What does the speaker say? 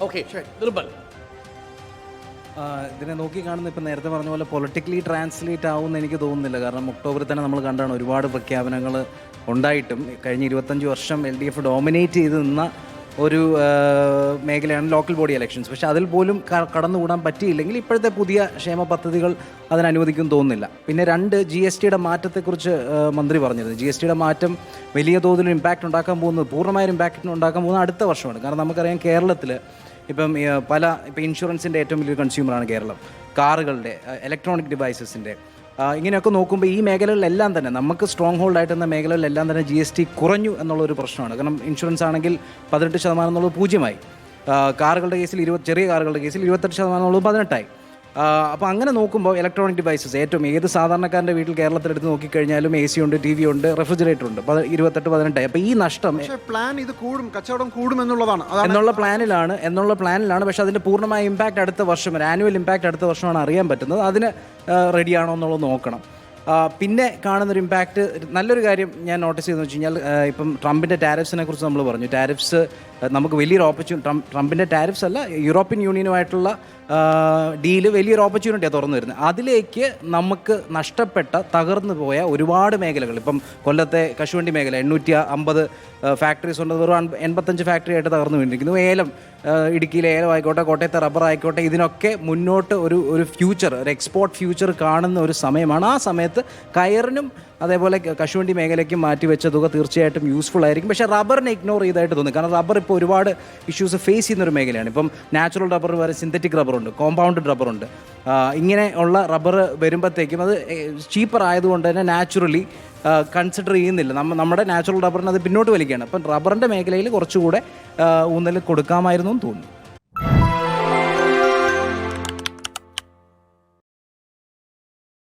Okay, നിർബൽ. ഇതിനെ നോക്കി കാണുന്ന ഇപ്പം നേരത്തെ പറഞ്ഞ പോലെ പൊളിറ്റിക്കലി ട്രാൻസ്ലേറ്റ് ആവുമെന്ന് എനിക്ക് തോന്നുന്നില്ല. കാരണം ഒക്ടോബറിൽ തന്നെ നമ്മൾ കണ്ടാണ് ഒരുപാട് പ്രഖ്യാപനങ്ങൾ ഉണ്ടായിട്ടും കഴിഞ്ഞ 25 വർഷം LDF ഡോമിനേറ്റ് ചെയ്ത് നിന്ന ഒരു മേഖലയാണ് ലോക്കൽ ബോഡി ഇലക്ഷൻസ്. പക്ഷേ അതിൽ പോലും കടന്നുകൂടാൻ പറ്റിയില്ലെങ്കിൽ ഇപ്പോഴത്തെ പുതിയ ക്ഷേമ പദ്ധതികൾ അതിനനുവദിക്കും തോന്നുന്നില്ല. പിന്നെ GST മാറ്റത്തെക്കുറിച്ച് മന്ത്രി പറഞ്ഞിരുന്നു. GST മാറ്റം വലിയ തോതിൽ ഇമ്പാക്റ്റ് ഉണ്ടാക്കാൻ പോകുന്നത്, പൂർണ്ണമായൊരു ഇമ്പാക്റ്റ് ഉണ്ടാക്കാൻ പോകുന്നത് അടുത്ത വർഷമാണ്. കാരണം നമുക്കറിയാം കേരളത്തിൽ ഇപ്പം ഇപ്പം ഇൻഷുറൻസിൻ്റെ ഏറ്റവും വലിയൊരു കൺസ്യൂമറാണ് കേരളം, കാറുകളുടെ, ഇലക്ട്രോണിക് ഡിവൈസസിൻ്റെ, ഇങ്ങനെയൊക്കെ നോക്കുമ്പോൾ ഈ മേഖലകളിലെല്ലാം തന്നെ നമുക്ക് സ്ട്രോങ് ഹോൾഡ് ആയിട്ടുന്ന മേഖലകളിലെല്ലാം തന്നെ GST കുറഞ്ഞു എന്നുള്ളൊരു പ്രശ്നമാണ്. കാരണം ഇൻഷുറൻസ് ആണെങ്കിൽ 18% എന്നുള്ളത് 0-ആയി, കാറുകളുടെ കേസിൽ ചെറിയ കാറുകളുടെ കേസിൽ 28% എന്നുള്ളത് 18-ആയി. അപ്പോൾ അങ്ങനെ നോക്കുമ്പോൾ ഇലക്ട്രോണിക് ഡിവൈസസ് ഏത് സാധാരണക്കാരൻ്റെ വീട്ടിൽ കേരളത്തിലെടുത്ത് നോക്കിക്കഴിഞ്ഞാലും AC ഉണ്ട്, TV ഉണ്ട്, റെഫ്രിജറേറ്റർ ഉണ്ട്, 28-18. അപ്പോൾ ഈ നഷ്ടം പ്ലാൻ ഇത് കൂടും, കച്ചവടം കൂടും എന്നുള്ളതാണ് എന്നുള്ള പ്ലാനിലാണ്. പക്ഷേ അതിൻ്റെ പൂർണ്ണമായ ഇമ്പാക്റ്റ് അടുത്ത വർഷം, ഒരു ആനുവൽ ഇമ്പാക്റ്റ് അടുത്ത വർഷമാണ് അറിയാൻ പറ്റുന്നത്. അതിന് റെഡിയാണോ എന്നുള്ളത് നോക്കണം. പിന്നെ കാണുന്നൊരു ഇമ്പാക്റ്റ്, നല്ലൊരു കാര്യം ഞാൻ നോട്ടീസ് ചെയ്തെന്ന് വെച്ച് കഴിഞ്ഞാൽ, ഇപ്പം ട്രംപിൻ്റെ ടാരിഫ്സിനെ കുറിച്ച് നമ്മൾ പറഞ്ഞു. ടാരിഫ്സ് നമുക്ക് വലിയൊരു ട്രംപിൻ്റെ ടാരിഫ്സ് അല്ല, യൂറോപ്യൻ യൂണിയനുമായിട്ടുള്ള ഡീല് വലിയൊരു ഓപ്പർച്യൂണിറ്റിയാണ് തുറന്നു വരുന്നത്. അതിലേക്ക് നമുക്ക് തകർന്നു പോയ ഒരുപാട് മേഖലകൾ, ഇപ്പം കൊല്ലത്തെ കശുവണ്ടി മേഖല 850 ഫാക്ടറീസ് ഉണ്ട്, വെറും 85 ഫാക്ടറി ആയിട്ട് തകർന്നു വീണ്ടിരിക്കുന്നു. ഏലം, ഇടുക്കിയിലെ ഏലം ആയിക്കോട്ടെ, കോട്ടയത്തെ റബ്ബർ ആയിക്കോട്ടെ, ഇതിനൊക്കെ മുന്നോട്ട് ഒരു ഫ്യൂച്ചർ, ഒരു എക്സ്പോർട്ട് ഫ്യൂച്ചർ കാണുന്ന ഒരു സമയമാണ്. ആ സമയത്ത് കയറിനും അതേപോലെ കശുവണ്ടി മേഖലയ്ക്കും മാറ്റിവെച്ച തുക തീർച്ചയായിട്ടും യൂസ്ഫുൾ ആയിരിക്കും. പക്ഷേ റബ്ബറിനെ ഇഗ്നോർ ചെയ്തായിട്ട് തോന്നി. കാരണം റബ്ബർ ഇപ്പോൾ ഒരുപാട് ഇഷ്യൂസ് ഫേസ് ചെയ്യുന്നൊരു മേഖലയാണ്. ഇപ്പം നാച്ചുറൽ റബ്ബർ വരെ സിന്തറ്റിക് റബ്ബറുണ്ട്, കോമ്പൗണ്ടഡ് റബ്ബറുണ്ട്. ഇങ്ങനെ ഉള്ള റബ്ബർ വരുമ്പോഴത്തേക്കും അത് ചീപ്പർ ആയതുകൊണ്ട് തന്നെ നാച്ചുറലി കൺസിഡർ ചെയ്യുന്നില്ല. നമ്മുടെ നാച്ചുറൽ റബ്ബറിന് അത് പിന്നോട്ട് വലിക്കുകയാണ്. അപ്പം റബ്ബറിൻ്റെ മേഖലയിൽ കുറച്ചുകൂടെ ഊന്നൽ കൊടുക്കാമായിരുന്നു എന്ന് തോന്നുന്നു.